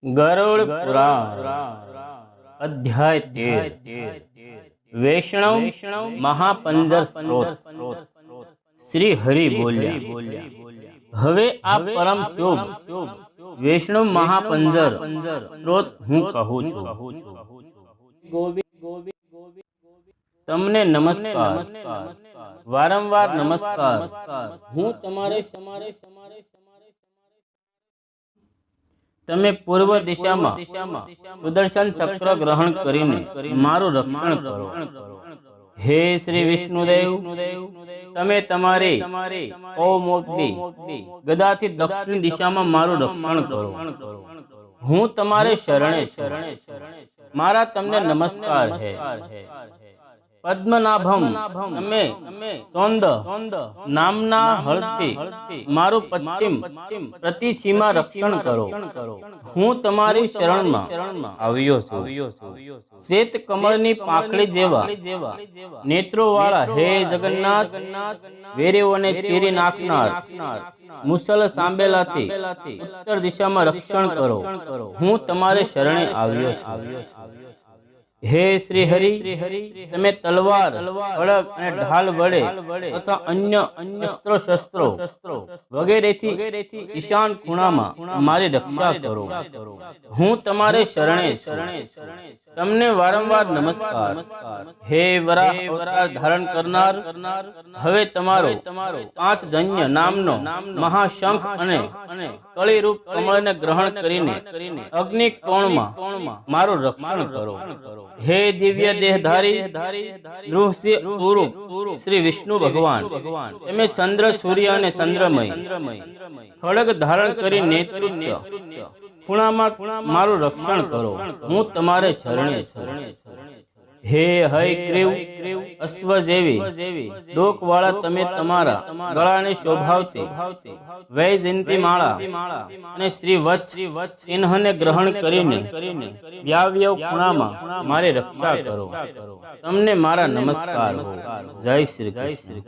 गरुड़ पुराण अध्याय 13 वैष्णव महापंजर स्त्रोत। श्री हरि बोल्या, हवे आ परम शोभ वैष्णव महापंजर स्त्रोत हूँ कहूँ छूं। तमने नमस्कार, वारंवार नमस्कार। हूँ तमारे તમે પૂર્વ દિશામાં સુદર્શન ચક્ર ગ્રહણ કરીને મારું રક્ષણ કરો। હે શ્રી વિષ્ણુદેવ, તમે તમારી કૌમોદકી ગદાથી દક્ષિણ દિશામાં મારું રક્ષણ કરો। હું તમારે શરણે મારા તમને નમસ્કાર હે। પદ્મનાભમ, તમે સોંદ નામના હળથી મારું પશ્ચિમ પ્રતિ સીમા રક્ષણ કરો। હું તમારી શરણમાં આવ્યો છું। શ્વેત કમળની પાંખડી જેવા નેત્રો વાળા હે જગન્નાથ, વેરેઓને ચીરી નાખનાર મુસલ સાંબેલાથી ઉત્તર દિશામાં રક્ષણ કરો। હું તમારે શરણે આવ્યો છું। હે શ્રી હરિ, તમે તલવાર, ખડગ અને ઢાલ વડે તથા અન્ય અસ્ત્રો શસ્ત્રો વગેરેથી ઈશાન ખૂણામાં મારી રક્ષા કરો। હું તમારે શરણે તમને વારંવાર નમસ્કાર। હે વરાહ અવતાર ધારણ કરનાર, હવે તમારો 5 જન્ય નામનો મહાશંખ અને કળીરૂપ કમળને ગ્રહણ કરીને અગ્નિ કોણમાં મારું રક્ષણ કરો। હે દિવ્ય દેહધારી સ્વરૂપ શ્રી વિષ્ણુ ભગવાન, તમે ચંદ્ર, સૂર્ય અને ચંદ્રમય ખડગ ધારણ કરી નેતૃત્વ ખૂણામાં મારું રક્ષણ કરો। હું તમારે શરણે છું। હે હયગ્રીવ, અશ્વ જેવી ડોક વાળા તમે તમારા ગળાને શોભાવતી વૈજયંતી માળા અને શ્રી વત્સ ચિહ્નને ગ્રહણ કરીને વ્યાવ્યવ ખૂણામાં મારી રક્ષા કરો। તમને મારા નમસ્કાર હો। જય શ્રી કૃષ્ણ।